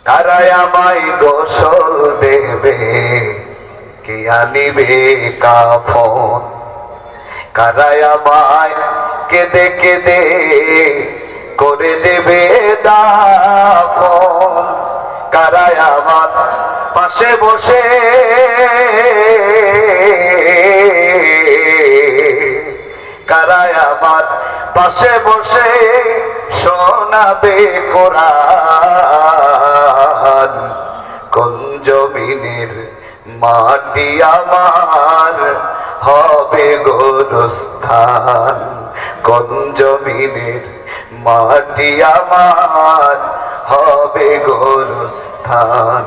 কারায় আমায় গোসল দেবে, কে আনিবে কাফন। কারায় আমায় কেঁদে কেঁদে করে দেবে দাফন। কারায় আমার পাশে বসে কারায় আমার পাশে বসে শোনাবে কোরআন। কোন জমিনের মাটি আমার হবে গোরস্থান। কোন জমিনের মাটি আমার হবে গোরস্থান।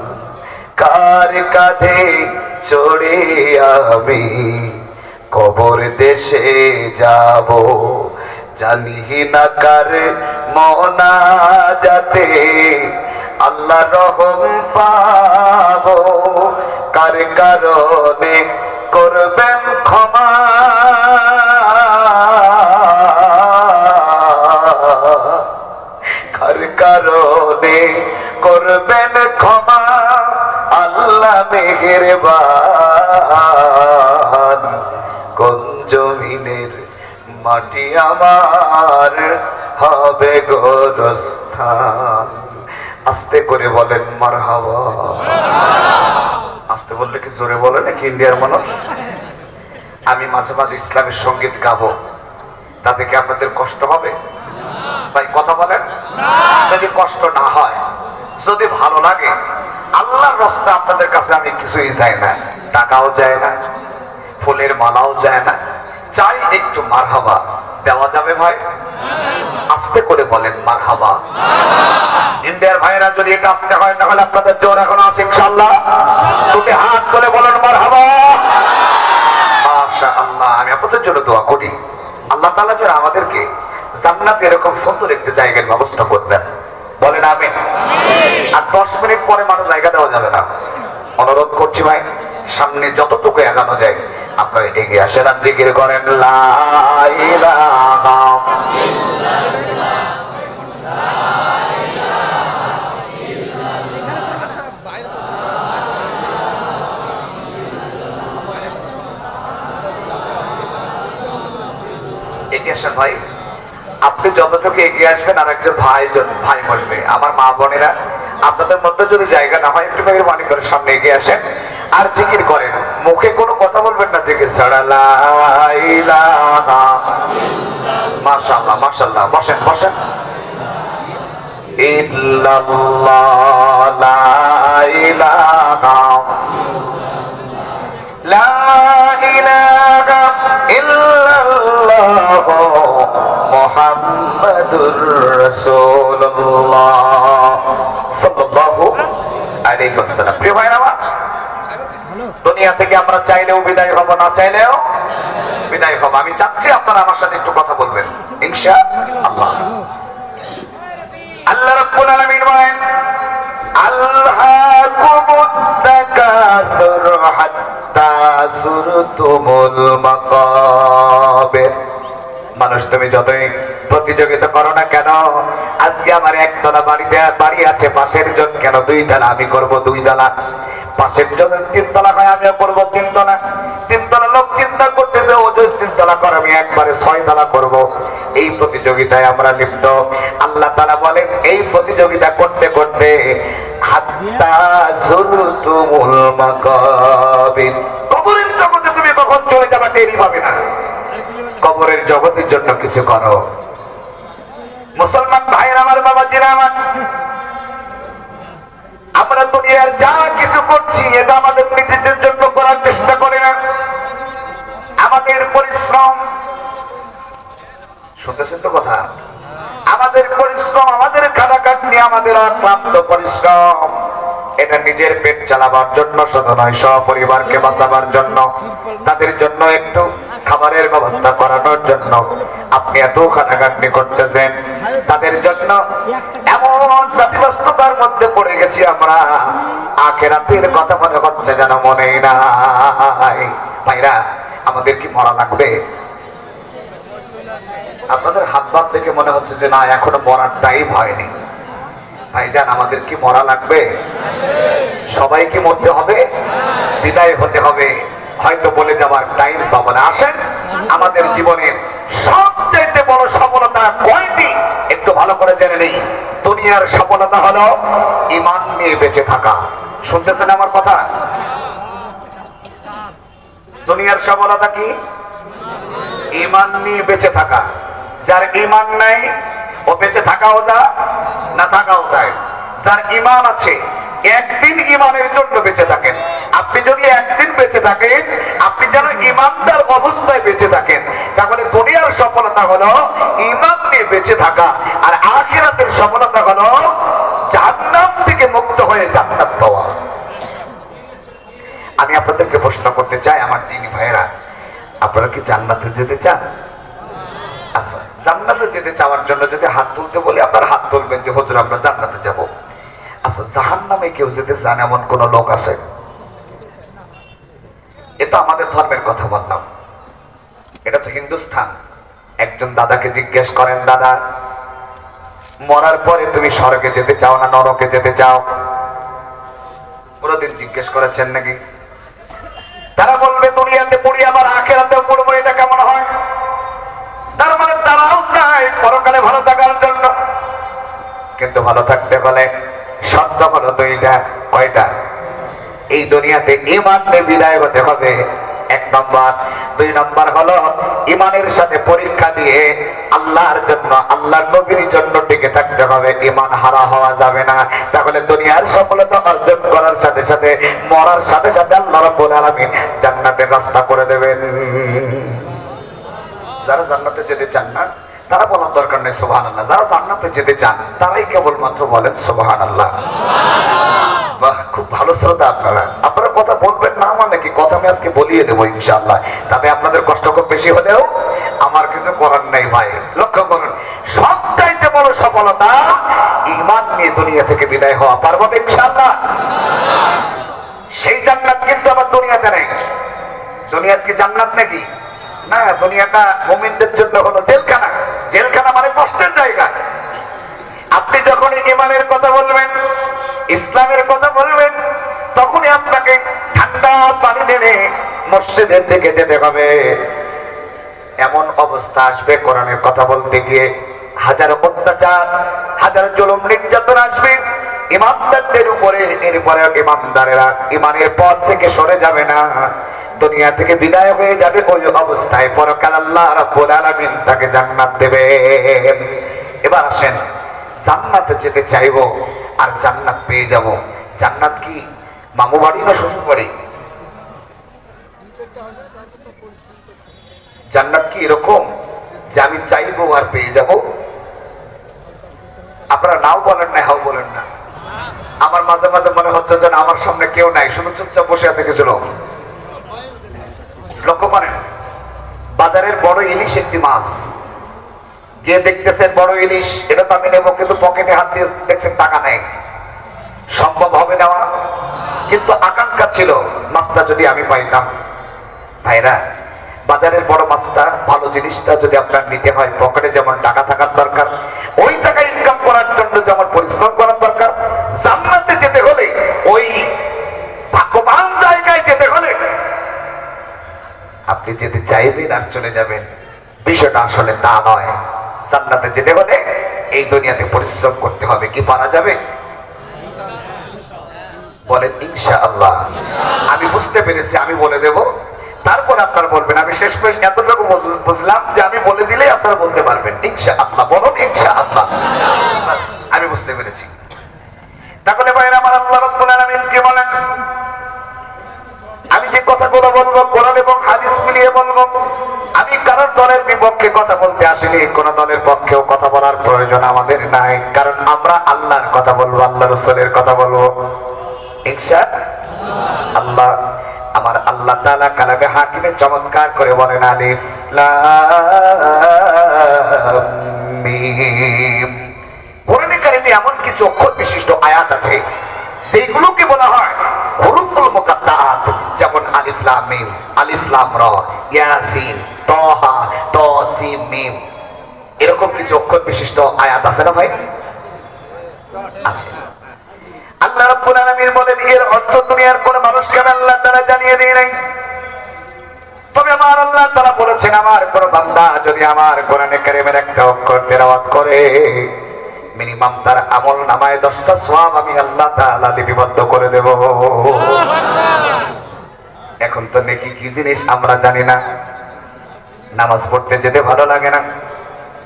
কার কাঁধে চড়ে আমি কবর দেশে যাব, জানি না কার মোনাজাতে আল্লাহ রহম পাবো। কার কারণে করবেন ক্ষমা, কার কারণে করবেন ক্ষমা আল্লাহ মেহেরবান। কোন জমিনের মাটি আমার হবে গোরস্থান। আস্তে করে বলেন মারহাবা। আস্তে বললে কি জোরে বলে নাকি ইন্ডিয়ার মানুষ? আমি মাঝে মাঝে ইসলামের সঙ্গীত গাবো, তাতে কি আপনাদের কষ্ট হবে? ভাই কথা বলেন। যদি কষ্ট না হয়, যদি ভালো লাগে, আল্লাহর রাস্তায় আপনাদের কাছে আমি কিছুই চাই না, টাকাও চাই না, ফুলের মালাও চায় না, চাই একটু মারহাবা। দেওয়া যাবে ভাই? আস্তে করে বলেন মারহাবা। ইন্ডিয়ার ভাইরা যদি এটা আসতে হয় তাহলে আপনাদের জোর এখন আছে ইনশাআল্লাহ। দুটি হাত করে বলেন মারহাবা। মাশাআল্লাহ। আমি আপনাদের জন্য দোয়া করি আল্লাহ তাআলা যেন আমাদেরকে জান্নাতে এরকম সুন্দর একটি জায়গার ব্যবস্থা করবেন। বলেন আমিন। আর 10 মিনিট পরে মানুষ জায়গা দেওয়া যাবে না। অনুরোধ করছি ভাই, সামনে যতটুকু এগানো যায় আপনারা এগিয়ে আসেন আর জিকির করেন লা ইলাহা ইল্লাল্লাহ। এগিয়ে আসেন ভাই, আপনি যতটুকু এগিয়ে আসবেন আর একজন ভাই বলবে। আমার মা বোনেরা, আপনাদের মধ্যে যদি জায়গা না হয় একটু মেহরবানি করে সামনে এগিয়ে আসেন আর জিকির করেন। মুখে কোনো কথা বলবেন না জিকির ছাড়া। লা ইলাহা মাশাআল্লাহ মাশাআল্লাহ। বসেন বসেন। ইল্লাল্লাহ লা ইলাহা লা ইলাহা ইল্লাল্লাহ মুহাম্মাদুর রাসূলুল্লাহ সাল্লাল্লাহু আলাইহি ওয়াসাল্লাম। প্রিয় ভাইরা আমার, দুনিয়া থেকে আমরা চাইলেও বিদায় হব, না চাইলেও বিদায় হব। আমি চাচ্ছি আপনারা আমার সাথে একটু কথা বলবেন ইনশাআল্লাহ। আল্লাহ রাব্বুল আলামিন বলেন আল্লাহকুমুত তাকাসুর হাত্তা যুরতুমুল মাকাবির। মানুষ তুমি যতই প্রতিযোগিতা করো না কেন, আজকে আমার একতলা বাড়ি আছে, পাশের জন কেন 2 তলা আমি করব 2 তলা, পাশের জন 3 তলা হয় আমিও করব 3 তলা। 3 তলা লোক চিন্তা করতেছে ও যদি 3 তলা করে আমি একবারে 6 তলা করব। এই প্রতিযোগিতায় আমরা লিপ্ত। আল্লাহ তাআলা বলেন এই প্রতিযোগিতা করতে করতে হাত্তা যুরতুমুল মাকাবির। কবরের জগতে তুমি কখন চলে যাবে টেরই পাবে না। কবরের জগতের জন্য কিছু করো। মুসলমান ভাইরা আমার, বাবাজিরা আমার, আমরা দুনিয়ার যা কিছু করছি এটা আমাদের নিজেদের জন্য করার চেষ্টা করি না। আমাদের পরিশ্রম, শুনতেছেন তো কথা, আমাদের পরিশ্রম, আমাদের খাটাখাটনি, আমাদের অক্লান্ত পরিশ্রম, এটা নিজের পেট চালাবার জন্য শুধু নয়, সপরিবারকে বাঁচাবার জন্য, তাদের জন্য একটু খাবারের ব্যবস্থা করানোর জন্য আপনি এত খাটাখাটনি করতেছেন। তাদের জন্য এমন ব্যস্ততার মধ্যে পড়ে গেছি আমরা, আখিরাতের কথা মনে হচ্ছে যেন মনেই নাই। ভাইরা, আমাদের কি মরা লাগবে? আপনাদের হাত ভাব দেখে মনে হচ্ছে যে না, এখনো মরার টাইম হয়নি। ভাইজান আমাদের কি মরা লাগবে? সবাই কি মরতে হবে? বিদায় হতে হবে। হয়তো বলে যাওয়ার টাইম পাবো না। আসেন, আমাদের জীবনের সবচেয়ে বড় সফলতা কয়টি একটু ভালো করে জেনে নেই। দুনিয়ার সফলতা হলো ঈমান নিয়ে বেঁচে থাকা। শুনতেছেন আমার কথা? দুনিয়ার সফলতা কি? ঈমান নিয়ে বেঁচে থাকা। যার ঈমান নাই ও বেঁচে থাকাও যায় না থাকাও যায়। যার ঈমান আছে একদিন ঈমানের জন্য বেঁচে থাকেন। আপনি যদি একদিন বেঁচে থাকেন, আপনি যেন ঈমানদার অবস্থায় বেঁচে থাকেন। তাহলে দুনিয়ার সফলতা হলো ঈমান নিয়ে বেঁচে থাকা, আর আখিরাতের সফলতা হলো জান্নাত থেকে মুক্ত হয়ে জান্নাত পাওয়া। আমি আপনাদেরকে প্রশ্ন করতে চাই, আমার দিনী ভাইয়েরা, আপনারা কি জান্নাতে যেতে চান? আচ্ছা, জান্নাতে যেতে চাওয়ার জন্য যদি হাত তুলতে বলি, আপনারা হাত তুলবেন যে হুজুর আমরা জান্নাতে যাব। আচ্ছা, জাহান্নামে কেউ যেতে চান এমন কোন লোক আছে? এটা আমাদের ধর্মের কথা বললাম, এটা তো হিন্দুস্তান। একজন দাদাকে জিজ্ঞেস করেন, দাদা মরার পরে তুমি স্বর্গে যেতে চাও না নরকে যেতে চাও? কোনদিন জিজ্ঞেস করেছেন নাকি? তারা বলবে দুনিয়াতে পড়ি আবার আখিরাতে পড়বো, এটা কেমন হয়? তার মানে তারাও চায় পরকালে ভালো থাকার জন্য। কিন্তু ভালো থাকতে হলে শর্ত হলো দুইটা। কয়টা? এই দুনিয়াতে ঈমান নিয়ে বিদায় হতে হবে, এক নম্বর। দুই নম্বর হলো ঈমানের সাথে পরীক্ষা দিয়ে আল্লাহর জন্য, আল্লাহর নবীর জন্য টিকে থাকতে হবে। ঈমান হারা হওয়া যাবে না। তাহলে দুনিয়ার সফলতা অর্জন করার সাথে সাথে মরার সাথে সাথে আল্লাহ রাব্বুল আলামিন জান্নাতের রাস্তা করে দেবেন। যারা জান্নাতে যেতে চান না তারা বলার দরকার নেই সুবহানাল্লাহ। যারা জান্নাতে যেতে চান তারাই কেবলমাত্র বলেন সুবহানাল্লাহ। বাহ, খুব ভালো শ্রোতা আপনারা। আপনারা কথা বলবেন না মানে কি? কথা আমি আজকে বলিয়ে দেবো ইনশাআল্লাহ। তাতে আপনাদের কষ্ট খুব বেশি হলেও আমার কিছু করার নেই ভাই। লক্ষ্য করুন, সবচাইতে বড় সফলতা ঈমান নিয়ে দুনিয়া থেকে বিদায় হওয়া। পারবো তো ইনশাআল্লাহ? সেই জান্নাত কিন্তু আবার দুনিয়াতে নেই। দুনিয়ার কি জান্নাত নাকি? না, দুনিয়াটা মুমিনদের জন্য হলো জেলখানা। জেলখানা মানে কষ্টের জায়গা। আপনি যখন ঈমানের কথা বলবেন, ইসলামের কথা বলবেন, তখনই আপনাকে ঠান্ডা পানি ঢেলে মসজিদের দিকে যেতে হবে। এমন অবস্থা আসবে কোরআনের কথা বলতে গিয়ে হাজার অত্যাচার, হাজার জুলুম নির্যাতন আসবে ইমানদারদের উপরে। এরপরে ইমানদারেরা ঈমানের পথ থেকে সরে যাবে না, দুনিয়া থেকে বিদায় হয়ে যাবে। ওই অবস্থায় পরকাল আল্লাহ রাব্বুল আলামিন তাকে জান্নাত দেবে। এবার আসেন, জান্নাতে যেতে চাইবো আর জান্নাত পেয়ে যাব। জান্নাত কি মামু বাড়ি না শ্বশুর বাড়ি? জান্নাত কি এরকম যে আমি চাইবো আর পেয়ে যাব? আপনারা নাও বলেন না, হাও বলেন না। আমার মাঝে মাঝে মনে হচ্ছে যেন আমার সামনে কেউ নাই, শুধু চুপচাপ বসে আছে কিছু লোক। লক্ষ্য করেন, বাজারের বড় ইলিশ একটি মাছ, গিয়ে দেখতেছেন বড় ইলিশ, এটা তো আমি নেবো, কিন্তু পকেটে হাত দিয়ে দেখছেন টাকা নেই। সম্ভব হবে নেওয়া? কিন্তু আকাঙ্ক্ষা ছিল মাছটা যদি আমি পাইতাম। ভাইরা, বাজারের বড় মাছটা, ভালো জিনিসটা যদি আপনার নিতে হয়, পকেটে যেমন টাকা থাকার দরকার, ওই টাকা ইনকাম করার জন্য যেমন পরিশ্রম করার দরকার, জান্নাতে যেতে হলে, ওই ভাগ্যবান জায়গায় যেতে হলে আপনি যেতে চাইবেন আর চলে যাবেন, বিষয়টা আসলে তা নয়। জান্নাতে যেতে হলে এই দুনিয়াতে পরিশ্রম করতে হবে। কি পারা যাবে? বলেন ইনশাআল্লাহ। আমি বুঝতে পেরেছি, আমি বলে দেব, তারপর আপনারা বলবেন। আমি শেষ পর্যন্ত এতটুকু বুঝলাম যে আমি বলে দিলে আপনারা বলতে পারবেন ইনশাআল্লাহ। বলুন ইনশাআল্লাহ। আমি বুঝতে পেরেছি। তাহলে ভাইরা আমার, আল্লাহ রাব্বুল আলামিন কি বলেন? আমি যে কথাগুলো বলবো কোরআন এবং হাদিস মিলিয়ে বলবো। আমি কারোর দলের বিপক্ষে কথা বলতে আসিনি, কোন দলের পক্ষেও কথা বলার প্রয়োজন আমাদের নাই। কারণ আমরা আল্লাহর কথা বলবো, আল্লাহ রাসূলের কথা বলবো ইনশাআল্লাহ। আমার আল্লাহ তাআলা কালামে হাকিমে চমৎকার করে বলেন, আলিফ লাম মিম। কোরআনে কারিমে এমন কিছু অক্ষর বিশিষ্ট আয়াত আছে যেগুলোকে বলা হয় হুরুফুল মুকাত্তাআত, যেমন আলিফ লাম মিম, আলিফ লাম রা, ইয়াসিন, তাহা, তাসিম মিম। এরকম কিছু অক্ষর বিশিষ্ট আয়াত আছে না ভাই? আছে। আল্লাহ রাব্বুল আলামিন বলেন এর অর্থ দুনিয়ার কোন মানুষকে আল্লাহ তাআলা জানিয়ে দেয় নাই। তবে আমার আল্লাহ তাআলা বলেছেন আমার কোন বান্দা যদি আমার কোরআনে কারীমের একটা অক্ষর তেলাওয়াত করে মিনিমাম তার আমল নামায় 10টা সওয়াব আমি আল্লাহ তাআলা লিপিবদ্ধ করে দেব। এখন তো নেকি কি জিনিস আমরা জানি না, নামাজ পড়তে যেতে ভালো লাগে না,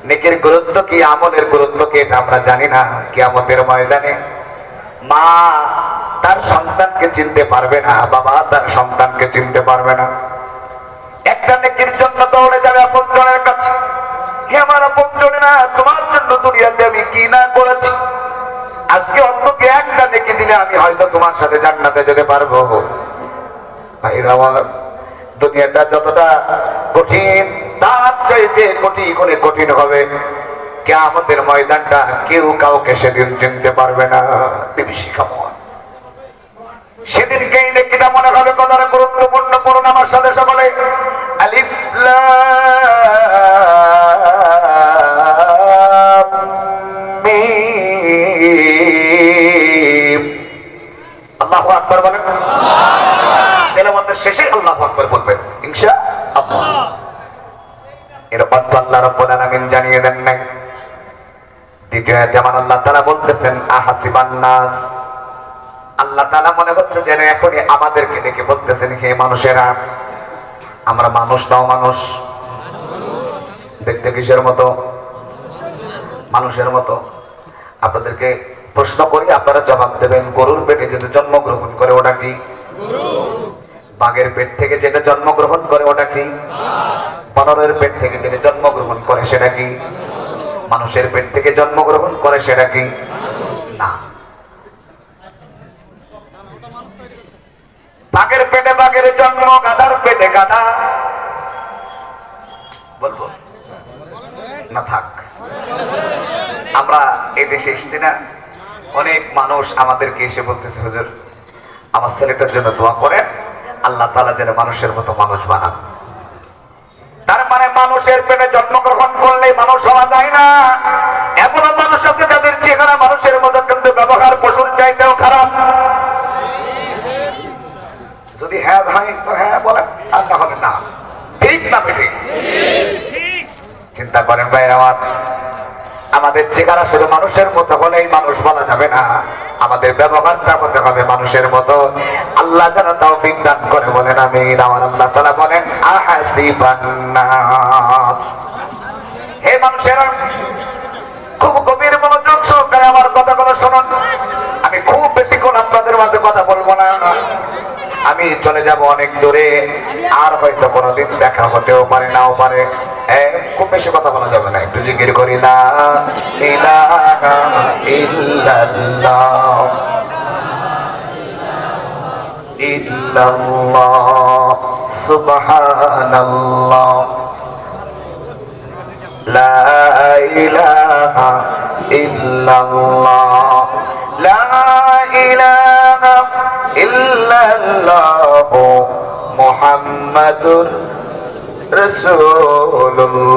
নেকির গুরুত্ব কি আমলের গুরুত্ব কি এটা আমরা জানি না। কিয়ামতের ময়দানে মা তার সন্তানকে চিনতে পারবে না, বাবা তার সন্তানকে চিনতে পারবে না। একটা নেকির জন্য দৌড়ে যাবে আপনজনের কাছে, হে আমার আপনজনেরা তোমার জন্য দুনিয়াতে আমি কি না করেছি, আজকে অন্তকে একটা নেকি দিলে আমি হয়তো তোমার সাথে জান্নাতে যেতে পারবো। ভাইরা আমার, দুনিয়াটা যতটা কঠিন তার চাইতে কোটি গুণে কঠিন হবে কিয়ামতের ময়দানটা। কেউ কাউকে সেদিন চিনতে পারবে না। সেদিনকে এই নেকিটা মনে হবে কতটা গুরুত্বপূর্ণ। পড়ুন আমার সাথে সকলে, আলিফ লাম মিম। আল্লাহু আকবার বলেন। তেলাওয়াতের শেষে আল্লাহু আকবার বলবেন ইনশাআল্লাহ। এর অর্থ আল্লাহ রাব্বুল আলামিন জানিয়ে দেন নাই। দ্বিতীয় আয়াতে আমার আল্লাহ তাআলা বলতেছেন আহাসিবান নাস, আল্লাহ তাআলা মনে হচ্ছে যেন এখনই আমাদেরকে ডেকে বলতেছেন হে মানুষেরা, আমরা মানুষ নাও মানুষ, দেখতে কিসের মতো? মানুষের মতো। আপনাদেরকে প্রশ্ন করি, আপনারা জবাব দেবেন। গরুর পেটে যেটা জন্মগ্রহণ করে ওটা কি? বাঘের পেট থেকে যেটা জন্মগ্রহণ করে ওটা কি? বানরের পেট থেকে যেটা জন্মগ্রহণ করে সেটা কি? মানুষের পেট থেকে জন্মগ্রহণ করে সেটা কি? না। বাঘের পেটে বাঘের জন্ম, গাধার পেটে গাধা। বলবো না? থাক। আমরা এই দেশে এসেছি না, অনেক মানুষ আমাদেরকে এসে বলতেছে হুজুর আমার ছেলেটার জন্য দোয়া করেন, আল্লাহ তাআলা যেন মানুষের মতো মানুষ বানান। তার মানে মানুষের পেটে জন্মগ্রহণ করলে মানুষ হওয়া যায় না। এমন মানুষ আছে যাদের চেহারা মানুষের মতো কিন্তু ব্যবহার পশুর চাইতেও খারাপ। যদি হ্যাঁ হয় তো হ্যাঁ বলেন, আর না হলে না। ঠিক না ঠিক? চিন্তা করেন ভাই আমার, আমাদের চেহারা শুধু মানুষের মতো হলেই মানুষ বলা যাবে না, আমাদের ব্যবহারটা হতে হবে মানুষের মতো। আল্লাহ যেন তৌফিক দান করে বলেন আমিন। আমার আল্লাহ তাআলা বলেন আহাসিবান নাস, হে মানুষেরা খুব গভীর মনোযোগ সহকারে আমার কথাগুলো শুনুন। আমি খুব বেশিক্ষণ আপনাদের মাঝে কথা বলবো না, আমি চলে যাব অনেক দূরে, আর হয়তো কোনোদিন দেখা হতেও পারে নাও পারে। খুব বেশি কথা বলা যাবে না, একটু জিকির করি লা ইলাহা ইল্লাল্লাহ ইল্লাল্লাহ সুবহানাল্লাহ লা ইলাহা ইল্লাল্লাহ লা ইলাহা ইল্লাল্লাহ মুহাম্মাদুর রাসূলুল্লাহ।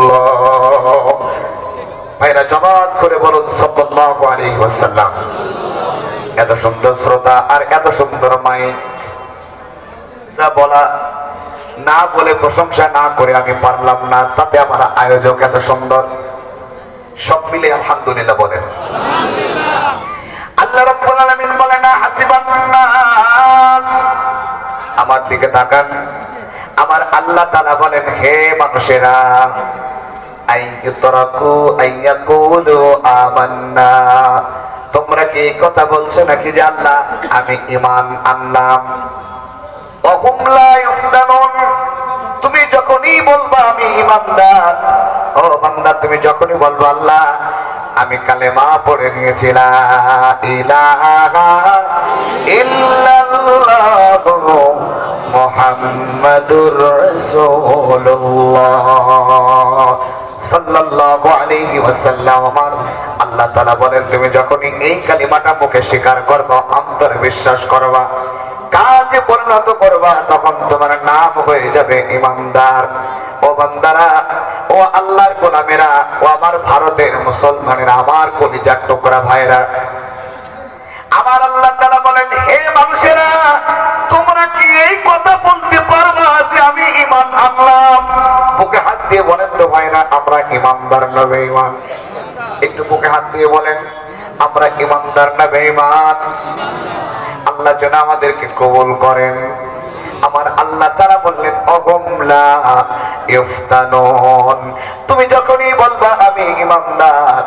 ভাইরা জবান করে বলুন সাল্লাল্লাহু আলাইহি ওয়াসাল্লাম। এত সুন্দর শ্রোতা আর এত সুন্দর মাইক, যা বলা না বলে প্রশংসা না করে আমি পারলাম না। তাতে আমার আয়োজক এত সুন্দর, সব মিলে আলহামদুলিল্লাহ বলেন। আল্লাহ রাব্বুল আলামিন বলেন হাসিবান নাস, আমার দিকে তাকান। আমার আল্লাহ তাআলা বলেন হে মানুষেরা, আইয়ুতরাকু আইয়াকুলু আমান্না, তোমরা কি কথা বলছো নাকি যে আল্লাহ আমি ঈমান আনলাম? ওহুম লা ইফতানুন, তুমি যখনই বলবা আমি ঈমানদার, ও বান্দা তুমি যখনই বলবা আল্লাহ আমি কালেমা পড়ে নিয়েছি লা ইলাহা ইল্লাল্লাহু মুহাম্মাদুর রাসূলুল্লাহ সাল্লাল্লাহু আলাইহি ওয়াসাল্লাম। আমার আল্লাহ তাআলা বলেন তুমি যখনই এই কালিমাটা মুখে স্বীকার করবা, অন্তরে বিশ্বাস করবা, কাজে পরিণত করবা, তখন তোমার নাম হয়ে যাবে ঈমানদার। ও বান্দারা, ও আল্লাহর গোলামেরা, ও আমার ভারতের মুসলমানেরা, আমার কলিজার টুকরা ভাইরা, আমার আল্লাহ তাআলা বলেন, হে মানুষেরা, তোমরা কি এই কথা বলতে পারবা যে আমি ঈমান আনলাম? বুকে হাত দিয়ে বলেন তো ভাইরা, আমরা ঈমানদার না বেঈমান? একটু বুকে হাত দিয়ে বলেন, আমরা ঈমানদার না বেঈমান? আল্লাহ যেন আমাদেরকে কবুল করেন। আমার আল্লাহ তাআলা বললেন, অগমলা ইফতানুন, তুমি যখনই বলবা আমি ঈমানদার,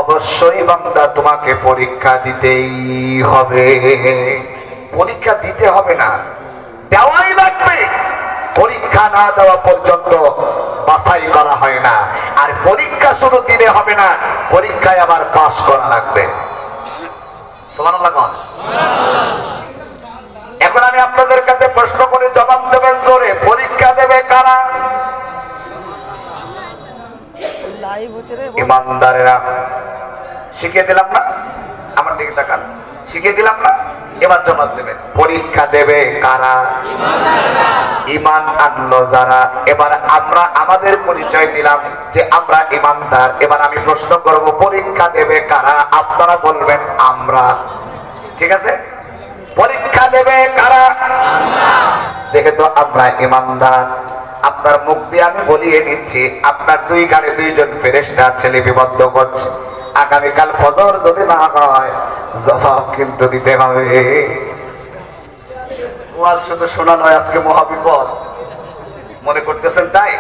অবশ্যই বান্দা তোমাকে পরীক্ষা দিতেই হবে। পরীক্ষা দিতে হবে না, দেওয়াই লাগবে। পরীক্ষা না দেওয়া পর্যন্ত বাছাই করা হয় না। আর পরীক্ষা শুধু দিলে হবে না, পরীক্ষায় আবার পাস করা লাগবে। সুবহানাল্লাহ। এখন আমি আপনাদের কাছে প্রশ্ন করে জবাব দেবেন জোরে, পরীক্ষা দেবে কারা? ইমানদারেরা। শিখিয়ে দিলাম না? আমার দিকে তাকান, শিখিয়ে দিলাম না? এবার জবাব দেবেন, পরীক্ষা দেবে কারা? ঈমান আনলো যারা। এবার আমরা আমাদের পরিচয় দিলাম যে আমরা ঈমানদার। এবার আমি প্রশ্ন করব, পরীক্ষা দেবে কারা? আপনারা বলবেন আমরা। ঠিক আছে? পরীক্ষা দেবে কারা? যেহেতু আমরা ঈমানদার, আপনার মুখ দিয়ে আমি বলিয়ে দিচ্ছি, আপনার দুই গাড়ি দুইজন ফেরেশতা ছেলে বিবদ্ধ করছে। আগামীকাল ফজর যদি না হয়, জবাব কিন্তু দিতে হবে। ওয়াজ শুধু শোনা নয়, আজকে মহাবিপদ মনে করতেছেন তাই?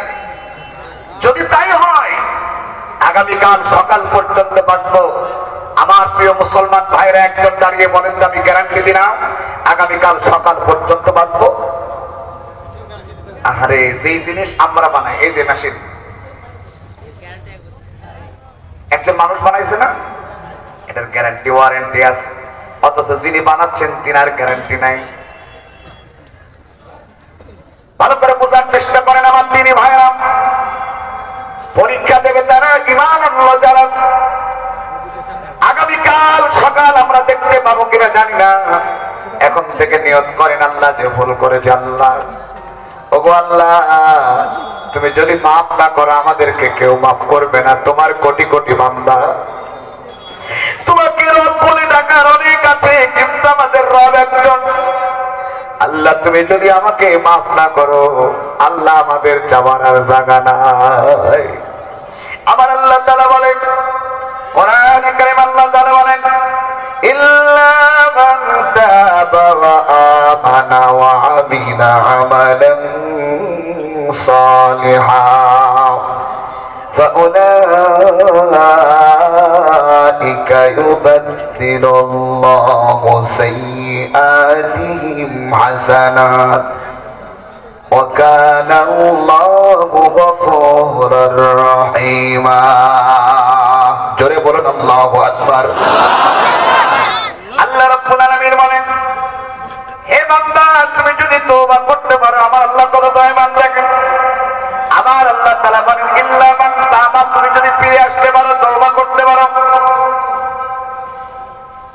যদি তাই হয়, আগামীকাল সকাল পর্যন্ত বাঁচবো। আমার প্রিয় মুসলমান ভাইরা একজন দাঁড়িয়ে বলেন তো, আমি গ্যারান্টি দিলাম আগামীকাল সকাল পর্যন্ত বাঁচবো। আরে যেই জিনিস আমরা বানাই, এই যে মেশিন একজন মানুষ বানাইছে না, এটার গ্যারান্টি ওয়ারেন্টি আছে, অথচ যিনি বানাচ্ছেন তিনার গ্যারান্টি নাই। ভালো করে বোঝার চেষ্টা করেন আমার দিনী ভাইরা। পরীক্ষা দেবে তারা, ঈমান আনলো যারা। আগামীকাল সকাল আমরা দেখতে পাবো কিনা জানি না। এখন থেকে নিয়ত করেন, আল্লাহ যে ভুল করেছে, আল্লাহ ওগো আল্লাহ, তুমি যদি মাফ না করো আমাদেরকে কেউ মাফ করবে না। তোমার কোটি কোটি বান্দা, তোমাকে রব বলে ডাকার অনেক আছে, কিন্তু আমাদের রব একজন। আল্লাহ তুমি যদি আমাকে মাফ না করো, আল্লাহ আমাদের যাওয়ার আর জায়গা নাই। আমার আল্লাহ তাআলা বলেন কোরআনে কারীম, আল্লাহ তাআলা বলেন, ইল্লা মান তাবা ওয়া আমানা ওয়া আমিলা আমালান সালিহান ফাউলাইকা ইউবাদদিলুল্লাহু সাইয়্যাতিহিম হাসানাত ওয়া কানা আল্লাহু গফুরুর রহিমা। জোরে বলুন আল্লাহু আকবার। আল্লাহ রাব্বুল আলামিন বলেন, হে বান্দা, তুমি যদি তওবা করতে পারো, আমার আল্লাহ কত দয়াবান দেখেন। আমার আল্লাহ তাআলা বলেন, ইল্লা মান তাবা, তুমি যদি ফিরে আসতে পারো, তওবা করতে পারো,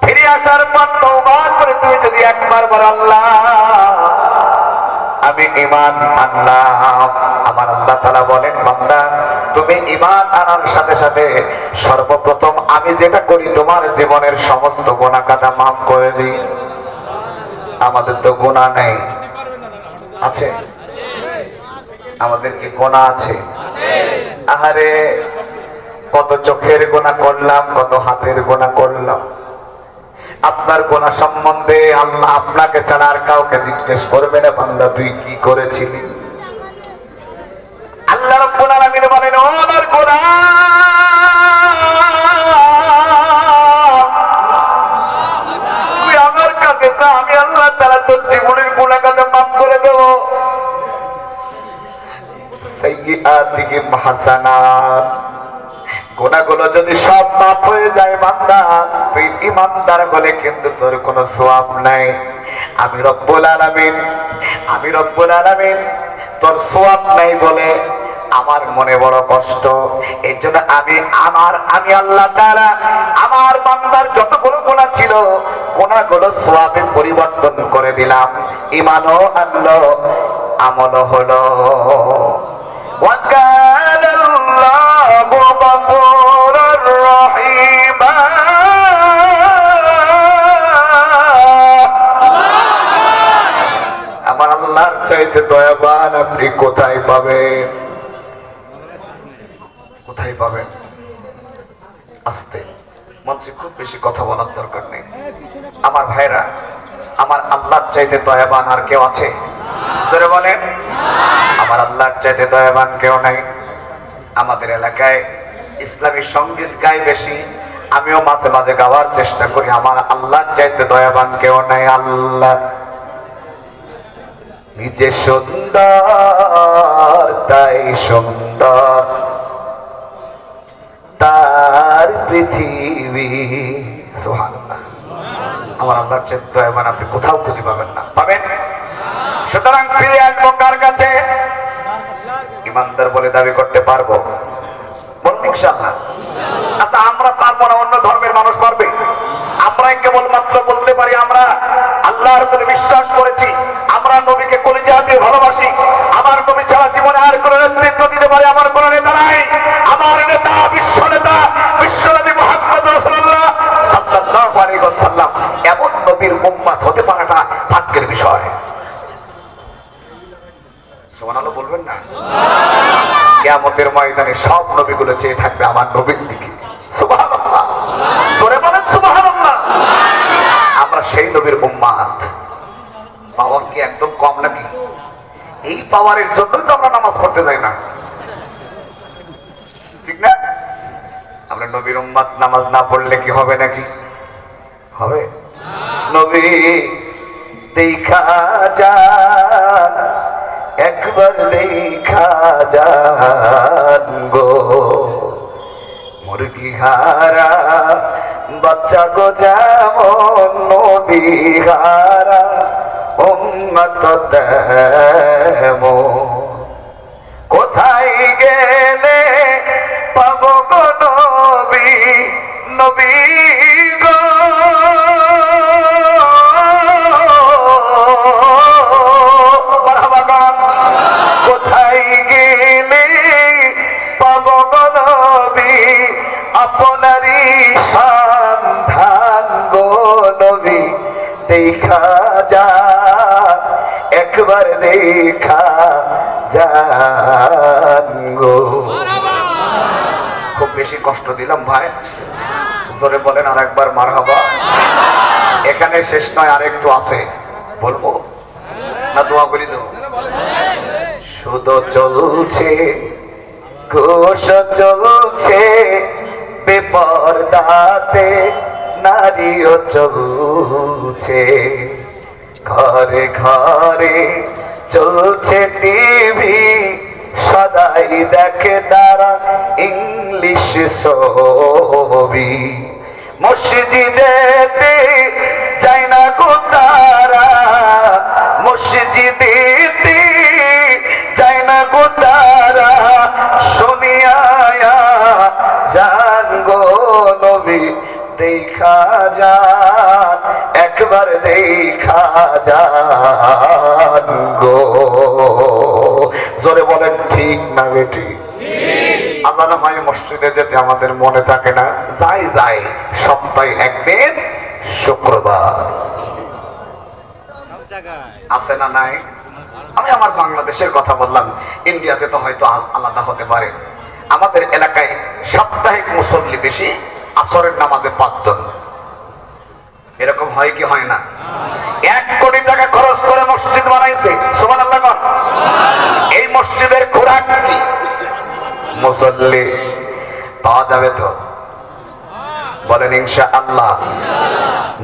ফিরে আসার পর তওবা করে তুমি যদি একবার বলো, আল্লাহ আমি ঈমান আনলাম, আমার আল্লাহ তাআলা বলেন, বান্দা তুমি ঈমান আনার সাথে সাথে সর্বপ্রথম আমি যেটা করি, তোমার জীবনের সমস্ত গুনাহ কাটা মাফ করে দিই। আমাদের তো গুনাহ নেই, আছে? আমাদের কি গুনাহ আছে? আহারে, কত চোখের গুনাহ করলাম, কত হাতের গুনাহ করলাম। আপনার গুনাহ সম্বন্ধে আল্লাহ আপনাকে ছাড়া আর কাউকে জিজ্ঞেস করবে না, বান্দা তুই কি করেছিলি। আল্লাহ রাব্বুল আলামিন বলেন, ও আমার গুনাহ, তুই আমার কাছে যা, আমি আল্লাহ তাআলা তোর জীবনের গুনাহ কাটা মাফ করে দেব। সাইয়্যাতিহিম হাসানাত, গুনাহগুলো যদি সব মাফ হয়ে যায় বান্দা, তুই ঈমানদার বলে কিন্তু তোর কোনো সওয়াব নাই। আমি রব্বুল আলামিন তোর সওয়াব নাই বলে আমার মনে বড় কষ্ট। এই জন্য আমি আল্লাহ তাআলা আমার বান্দার যতগুলো গুনাহ ছিল, গুনাহগুলো সওয়াবে পরিবর্তন করে দিলাম। ঈমানও আনলো, আমলও হলো। ওয়া কানা আল্লাহু গফুরুর রহিমা। দয়াবান আপনি কোথায় পাবেন? কোথায় পাবেন? আস্তে, মঞ্চে খুব বেশি কথা বলার দরকার নেই। আমার ভাইরা, আমার আল্লাহর চাইতে দয়াবান আর কেউ আছে? জোরে বলেন। আমার আল্লাহর চাইতে দয়াবান কেউ নাই। আমাদের এলাকায় ইসলামী সঙ্গীত গায় বেশি, আমিও মাঝে মাঝে গাওয়ার চেষ্টা করি। আমার আল্লাহর চাইতে দয়াবান কেউ নাই। আল্লাহ নিজে সুন্দর, তাই সুন্দর তার পৃথিবী। সুবহানাল্লাহ। আমার আল্লাহর চাইতে দয়াবান আপনি কোথাও খুঁজে পাবেন না। পাবেন? সুতরাং ফিরে আসবো কার কাছে? ইমানদার বলে দাবি করতে পারবো? বলুন ইনশাআল্লাহ। আচ্ছা, আমরা পারবো না, অন্য ধর্মের মানুষ পারবে? আমরা কেবলমাত্র বলতে পারি আমরা আল্লাহর উপরে বিশ্বাস করেছি, আমরা নবীকে কলিজা দিয়ে ভালোবাসি, আমার নবী ছাড়া জীবনে আর কোন নেতৃত্ব দিতে পারে আমার কোন নেতা নাই। আমার নেতা বিশ্ব নেতা বিশ্বনবী মুহাম্মদ রাসূলুল্লাহ সাল্লাল্লাহু আলাইহি ওয়াসাল্লাম। এমন নবীর উম্মত হতে পারাটা ভাগ্যের বিষয়। সুবহানাল্লাহ বলবেন না? কিয়ামতের ময়দানে সব নবীগুলো চেয়ে থাকবে আমার নবীর দিকে। সুবহানাল্লাহ, জোরে বলেন সুবহানাল্লাহ। আমরা সেই নবীর উম্মত। পাওয়ার কি একদম কম নাকি? এই পাওয়ারের জন্যই তো আমরা নামাজ পড়তে যাই না, ঠিক না? আমরা নবীর উম্মত, নামাজ না পড়লে কি হবে নাকি? হবে। নবী দেখা যা, একবার দেখা যান গো মুরগি হারা বাচ্চা গো, যেমন নবী হারা উম্মত তেমন। কোথায় গেলে পাবো গো নবী, নবী গো কোথায় গেলে পাবো গো নবী, আপনারই সন্ধান গো নবী দেখা যা, একবার দেখা যান গো। খুব বেশি কষ্ট দিলাম ভাই? জোরে বলেন আর একবার মারহাবা। এখানে শেষ নয়, আরেকটু আছে, বলবো না? দোয়া করি তো। শুধু চলছে ঘোষ চলছে, বেপরদাতে নারীও চলছে, ঘরে ঘরে চলছে টিভি, সদাই দেখে তারা ইংলিশ ছবি। মসজিদেতে যায় না গো তারা, মসজিদেতে যায় না গো তারা, শুনিয়া যান গো নবী দেখা যান, একবার দেখা যান গো। জোরে বলেন ঠিক না বেটি? আল্লাহ নামায় মসজিদে যেতে আমাদের মনে থাকে না? যাই যাই, সপ্তাহে একদিন শুক্রবার। আছে না নাই? আমি আমার বাংলাদেশের কথা বললাম, ইন্ডিয়াতে তো হয়তো আলাদা হতে পারে। আমাদের এলাকায় সাপ্তাহিক মুসল্লি বেশি, আসরের নামাজে 5 জন। এরকম হয় কি হয় না? 1 কোটি টাকা খরচ করে মসজিদ বানাইছে। সুবহানাল্লাহ বল। এই মসজিদের খোরাক কি? মুসল্লি পাওয়া যাবে তো? বলেন ইনশাআল্লাহ।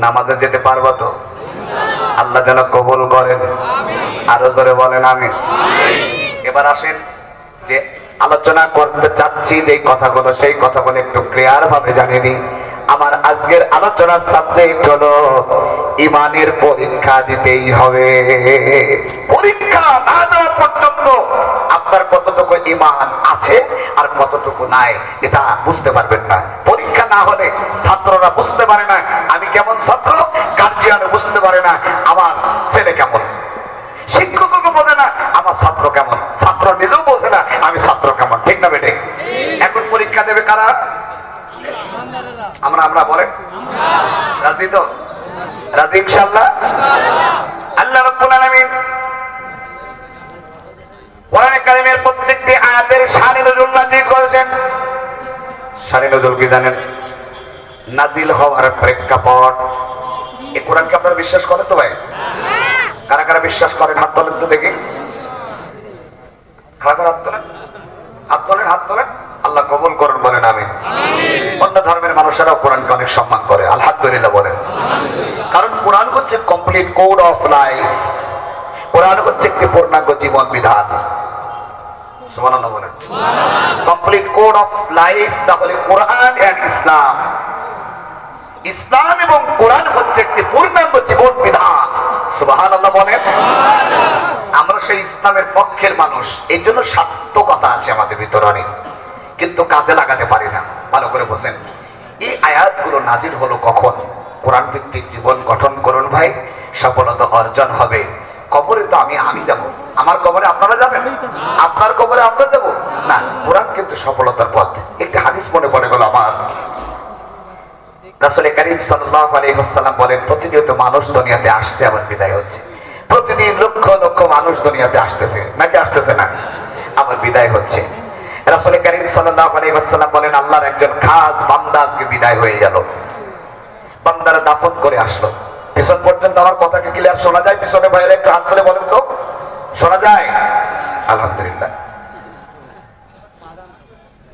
নামাজে যেতে পারবো তো? আল্লাহ যেন কবুল করেন। আরো জোরে বলেন আমিন। এবার আসেন, যে আলোচনা করতে চাচ্ছি যে কথাগুলো, সেই কথাগুলো একটু ক্লিয়ার ভাবে জানিয়ে নিই। আমার আজকের আলোচনার সাবজেক্ট হলো ইমানের পরীক্ষা দিতেই হবে। পরীক্ষা না দেওয়া পর্যন্ত আপনার কতটুকু ইমান আছে আর কতটুকু নাই এটা বুঝতে পারবেন না। পরীক্ষা না হলে ছাত্ররা বুঝতে পারে না আমি কেমন ছাত্র, গার্জিয়ানও বুঝতে পারে না আমার ছেলে কেমন, শিক্ষকও বোঝে না আমার ছাত্র কেমন, ছাত্র নিজেও বোঝে না আমি ছাত্র কেমন, ঠিক না বেটে? এখন পরীক্ষা দেবে কারা? আমরা বলেন রাজি তো? রাজি ইনশাআল্লাহ। আল্লাহ রাব্বুল আলামিন শানে নজরুল কি জানেন? নাজিল হওয়ার প্রেক্ষাপট। এই কোরআনকে আপনারা বিশ্বাস করেন তো ভাই? কারা কারা বিশ্বাস করেন হাত তোলেন তো দেখি। কারা কারা হাত তোলেন? হাত তোলেন, হাত তোলেন। আল্লাহ কবুল করুন বলেন আমিন। অন্য ধর্মের মানুষেরাও কোরআনকে অনেক সম্মান করে, আলহামদুলিল্লাহ বলেন। কারণ কোরআন হচ্ছে কমপ্লিট কোড অফ লাইফ। কোরআন হচ্ছে একটি পূর্ণাঙ্গ জীবন বিধান। সুবহানাল্লাহ বলেন। কমপ্লিট কোড অফ লাইফ তাহলে কোরআন এন্ড ইসলাম। ইসলাম এবং কোরআন হচ্ছে একটি পূর্ণাঙ্গ জীবন বিধান। সুবহানাল্লাহ বলেন। আমরা সেই ইসলামের পক্ষের মানুষ, এই জন্য সার্থকতা আছে আমাদের ভিতরে অনেক, কিন্তু কাজে লাগাতে পারি না। ভালো করে বোঝেন। এই আয়াতগুলো নাজিল হলো কখন? কোরআন ভিত্তিক জীবন গঠন করুন ভাই, সফলতা অর্জন হবে। কবরে তো আমি যাব, আমার কবরে আপনারা যাবেন, আপনার কবরে আমরা যাব না। কোরআন কিন্তু সফলতার পথ। একটি হাদিস মনে পড়ে গেল আমার। রাসূল কারীম সাল্লাল্লাহু আলাইহি ওয়াসাল্লাম বলেন, প্রতিনিয়ত মানুষ দুনিয়াতে আসছে আবার বিদায় হচ্ছে। প্রতিদিন লক্ষ লক্ষ মানুষ দুনিয়াতে আসতেছে, নাকি আসতেছে না? আবার বিদায় হচ্ছে। রাসূল কারীম সাল্লাল্লাহু আলাইহি ওয়াসাল্লাম বলেন, আল্লাহর একজন খাস বান্দা আজকে বিদায় হয়ে গেল। বান্দারা দাফন করে আসলো। পিছন পর্যন্ত আমার কথা কি ক্লিয়ার শোনা যায়? পিছনে ভাইয়েরা একটু হাত তুলে বলেন তো, শোনা যায়? আলহামদুলিল্লাহ।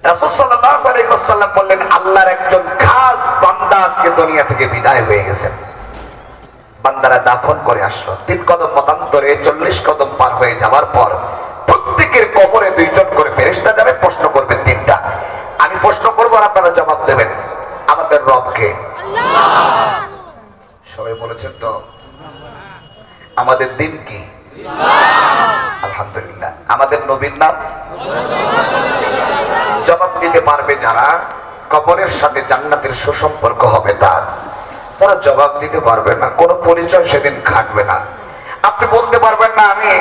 রাসূল সাল্লাল্লাহু আলাইহি ওয়াসাল্লাম বললেন, আল্লাহর একজন খাস বান্দা আজকে দুনিয়া থেকে বিদায় হয়ে গেছেন। বান্দারা দাফন করে আসলো। 3 কদম মতান্তরে 40 কদম পার হয়ে যাওয়ার পর প্রত্যেকের কবরে 2 জন করে ফেরেশতা যাবে, প্রশ্ন করবে 3টা। আমি প্রশ্ন করব আর আপনারা জবাব দেবেন। আমাদের রবকে? আল্লাহ। সবাই বলেছেন তো? আমাদের দিন কি? ইসলাম। আলহামদুলিল্লাহ। আমাদের নবীর নাম? জবাব দিতে পারবে যারা কবরের সাথে জান্নাতের সুসম্পর্ক হবে তারা জবাব দিতে পারবে না, কোনো পরিচয় সেদিন খাটবে না। আপনি বলতে পারবেন না আমি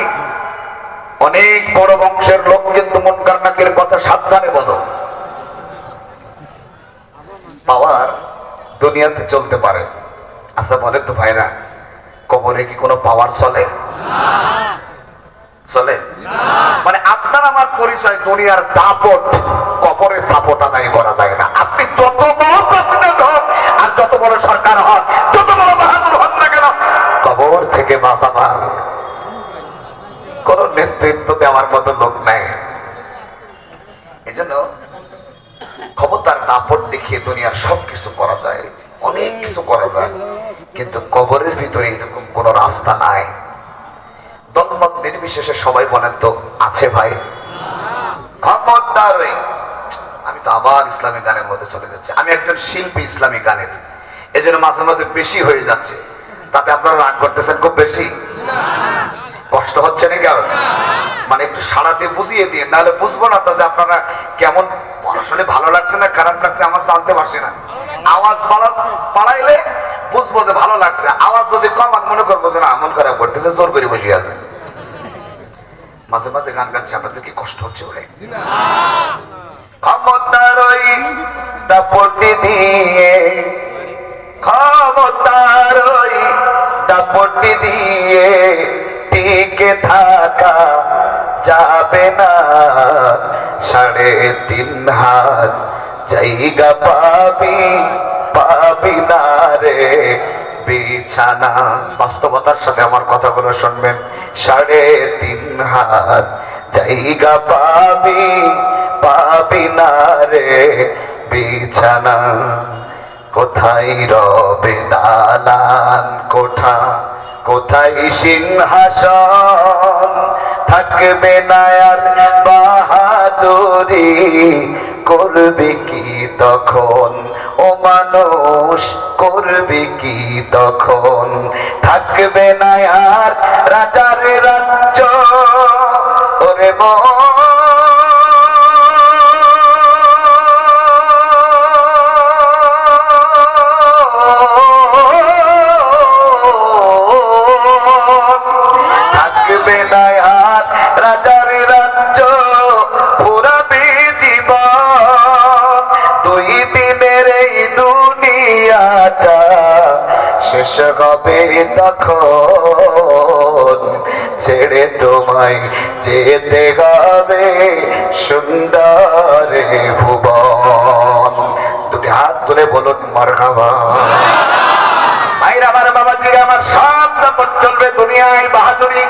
অনেক বড় বংশের লোক, কিন্তু মুনকার নাকির কথা সাবধানে বলো। পাওয়ার দুনিয়াতে চলতে পারে। আচ্ছা বলে তো ভাইরা, কবরে কি কোনো পাওয়ার চলে? চলে? মানে আপনার আমার পরিচয় দুনিয়ার দাপট, কবরে সাপোর্ট আদায় করা যায় না। আপনি যত বড় প্রেসিডেন্ট হন আর যত বড় সরকার হন, যত বড় বাহাদুর হন না কেন, কবর থেকে বাঁচাবার কোন নেতৃত্ব দেওয়ার মতো লোক নাই। এই জন্য ক্ষমতার দাপট দেখিয়ে দুনিয়ার সবকিছু করা যায়, অনেক কিছু করা যায়, কিন্তু কবরের ভিতরে এরকম কোন রাস্তা নাই। দলমত নির্বিশেষে সবাই বলেন তো আছে ভাই? ক্ষমতার আমি তো আবার ইসলামিক গানের মধ্যে চলে যাচ্ছি। আমি একজন শিল্পী ইসলামিক গানের, এই জন্য মাঝে মাঝে বেশি হয়ে যাচ্ছে। তাতে আপনারা রাগ করতেছেন খুব বেশি? কষ্ট হচ্ছে নাকি? আর মানে একটু সাড়া দিয়ে বুঝিয়ে দিয়ে, নাহলে বুঝবো না তো যে আপনারা কেমন আসলে ভালো লাগছে না খারাপ লাগছে আমার জানতে পারছি না। আওয়াজ বাড়াইলে বুঝবো যে ভালো লাগছে, আওয়াজ যদি কম আর মনে করবো যে না মন খারাপ করতেছে, জোর করে বসে আছে। মাঝে মাঝে গান গাচ্ছে, আপনাদের কি কষ্ট হচ্ছে ভাই? ক্ষমতার ওই দাপটি দিয়ে, ক্ষমতার ওই দাপটি দিয়ে টিকে থাকা যাবে না। 3.5 হাত জায়গা পাবি না রে বিছানা। বাস্তবতার সাথে আমার কথাগুলো শুনবেন। 3.5 হাত জায়গা পাবি না রে বিছানা। কোথায় রবে দালান কোঠা, কোথায় সিংহাসন, থাকবে না আর বাহাদুরি, করবে কি তখন ও মানুষ, করবে কি তখন? থাকবে না আর রাজার রাজ্য, ওরে থাকবে না আর রাজার রাজ্য, পুরাবে জীবন। 2 দিনের এই দুনিয়াটা শেষ হবে তখন, ছেড়ে তোমায় যেতে হবে সুন্দর ভুবন। জোরে বলুন মারহাবা। ভাইরা আমার, বাবাজিরা আমার, সব দাপট চলবে দুনিয়ায় বাহাদুরি,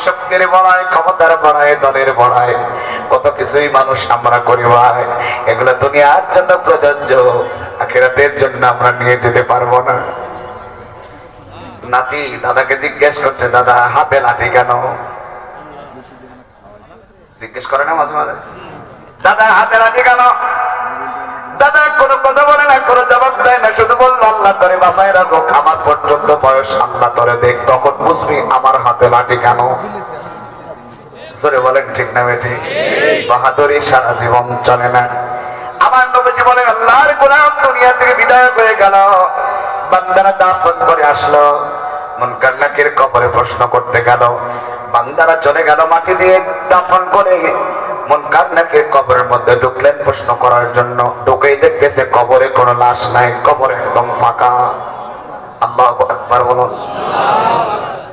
শক্তির বড়ায়, ক্ষমতার বড়ায়, দলের বড়ায়, কত কিছুই মানুষ আমরা করি ভাই। এগুলো দুনিয়ার জন্য প্রযোজ্য, আখিরাতের জন্য আমরা নিয়ে যেতে পারবো না। নাতি দাদাকে জিজ্ঞেস করছে, দাদা হাতে লাঠি কেন? জিজ্ঞেস করে না মাঝে মাঝে, দাদা হাতে লাঠি কেন? দাদা কোনো কথা বলে না, কোনো জবাব দেয় না, শুধু বললো আল্লাহ তোরে বাঁচায় রাখো, আমার পর্যন্ত বয়স আল্লাহ তোরে দেখ, তখন বুঝবি আমার হাতে লাঠি কেন। জোরে বলেন ঠিক না বেঠি? বাহাদুরি সারা জীবন চলে না। আমার নবীজি বলেন, আল্লাহর গোলাম দুনিয়া থেকে বিদায় হয়ে গেল, বান্দারা দাফন করে আসলো, মুনকার নাকির কবরে প্রশ্ন করতে গেল, বান্দারা চলে গেল মাটি দিয়ে দাফন করে, মুনকার নাকির কবরের মধ্যে ঢুকলেন প্রশ্ন করার জন্য, ঢুকেই দেখতেছে কবরে কোনো লাশ নাই, কবর একদম ফাঁকা। আল্লাহু আকবার বলুন।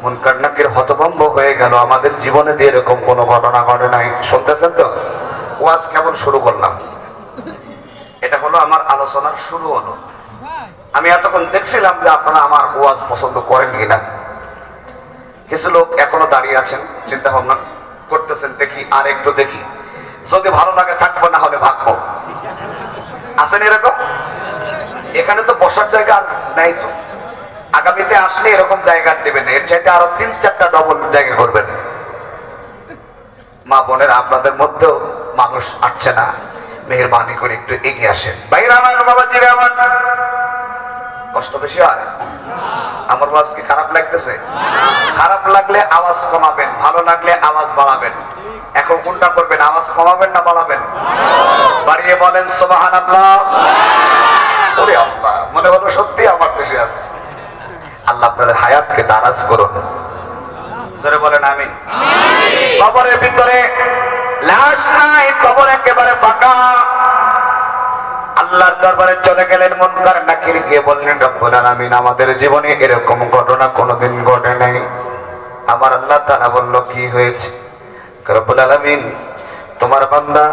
মুনকার নাকির হতভম্ব হয়ে গেল, আমাদের জীবনে দিয়ে এরকম কোনো ঘটনা ঘটে নাই। শুনতেছেন তো? ওয়াজ কেবল শুরু করলাম, এটা হলো আমার আলোচনার শুরু হলো। আমি এতক্ষণ দেখছিলাম যে আপনারা আমার ওয়াজ পছন্দ করেন কিনা। কিছু লোক এখনো দাঁড়িয়ে আছেন, চিন্তা ভাবনা করতেছেন, দেখি আর একটু দেখি, যদি ভালো লাগে থাকবো, না হলে ভাগবো। আছেন এরকম? এখানে তো বসার জায়গা আর নাই তো, আগামীতে আসলে এরকম জায়গা দেবেন, এর চাইতে আরো 3-4টা ডবল জায়গা করবেন। মা বোনের আপনাদের মধ্যেও মানুষ আসছে না, মেহেরবানি করে একটু এগিয়ে আসেন। ভাইরা আমার, বাবাজিরা আমার, কষ্ট বেশি হয়? আমার আওয়াজ কি খারাপ লাগতেছে? খারাপ লাগলে আওয়াজ কমাবেন, ভালো লাগলে আওয়াজ বাড়াবেন। এখন কোনটা করবেন? আওয়াজ কমাবেন না বাড়াবেন? বাড়িয়ে বলেন সুবহানাল্লাহ। ওরে আল্লাহ, মনে হলো সত্যি আমার দেশে আছে। আল্লাহ আপনাদের হায়াতকে দারাজ করুন। জোরে বলেন আমিন। কবরের ভিতরে লাশ নাই, কবর একেবারে ফাঁকা। আল্লাহর দরবারে চলে গেলেন মুনকার নাকির, গিয়ে বললেন, রব্বুল আলামিন, আমাদের জীবনে এরকম ঘটনা কোনোদিন ঘটে নাই। আমার আল্লাহ তাআলা বলল, কি হয়েছে? রব্বুল আলামিন, তোমার বান্দা,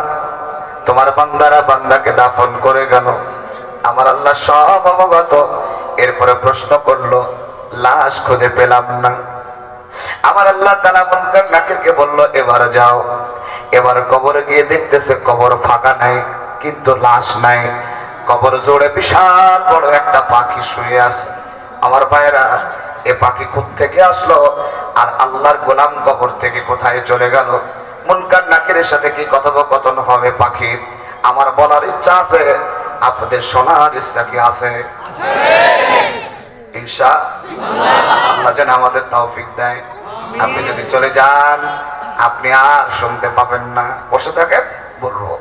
তোমার বান্দারা বান্দাকে দাফন করে গেল, আমার আল্লাহ সব অবগত। এরপরে প্রশ্ন করলো, লাশ খুঁজে পেলাম না। আমার আল্লাহ তাআলা মুনকার নাকিরকে বলল, এবার যাও। এবার কবরে গিয়ে দেখতেছে কবর ফাঁকা নাই, কিন্তু লাশ নাই। কবর জোড়ে বিশাল বড় একটা পাখি শুয়ে আছে। আমার ভাইরা, এ পাখি কোত্থেকে আসলো? আর আল্লাহর গোলাম কবর থেকে কোথায় চলে গেল? মুনকার নাকিরের সাথে কি কথোপকথন হবে পাখির? আমার বলার ইচ্ছা আছে, আপনাদের শোনার ইচ্ছা কি আছে? ইনশাআল্লাহ। আল্লাহ যেন আমাদের তৌফিক দেয়। আপনি যদি চলে যান, আপনি আর শুনতে পাবেন না। বসে থাকেন, বলবো।